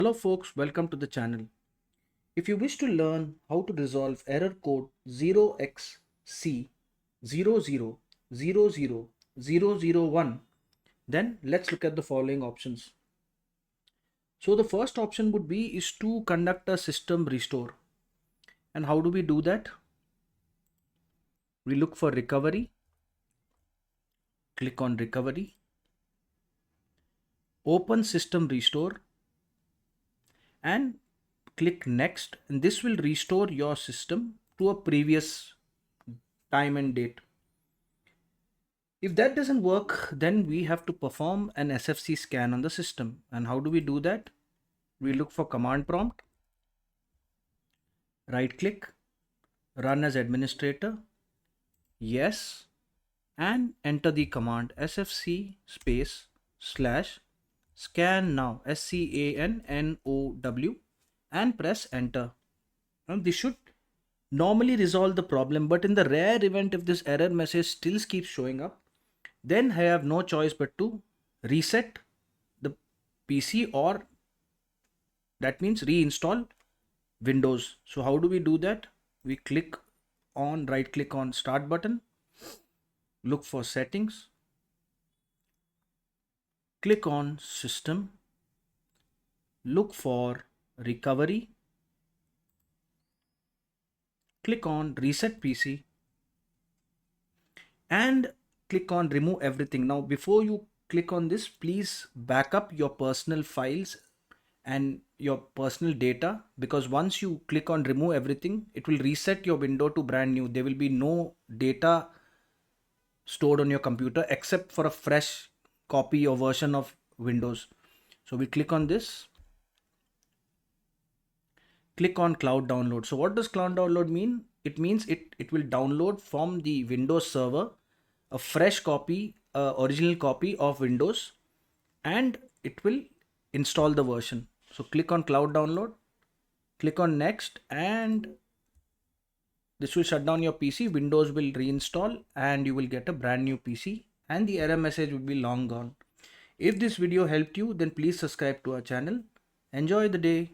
Hello folks, welcome to the channel. If you wish to learn how to resolve error code 0xc0000001, then let's look at the following options. So the first option would be is to conduct a system restore. And how do we do that? We look for recovery, click on recovery, open system restore and click next, and this will restore your system to a previous time and date. If that doesn't work, then we have to perform an SFC scan on the system. And how do we do that? We look for command prompt, right click, run as administrator, yes, and enter the command SFC space slash scan now, SCANNOW, and press enter. Now this should normally resolve the problem, but in the rare event if this error message still keeps showing up, then I have no choice but to reset the PC, or that means reinstall Windows. So how do we do that? We right click on start button, look for settings, click on system, look for recovery, click on reset PC and click on remove everything. Now before you click on this, please back up your personal files and your personal data, because once you click on remove everything, it will reset your window to brand new. There will be no data stored on your computer except for a fresh copy or version of Windows. So we click on this, click on cloud download. So what does cloud download mean? It means it will download from the Windows server a fresh copy, original copy of Windows, and it will install the version. So click on cloud download, click on next, and this will shut down your PC. Windows will reinstall and you will get a brand new PC and the error message will be long gone. If this video helped you, then please subscribe to our channel. Enjoy the day.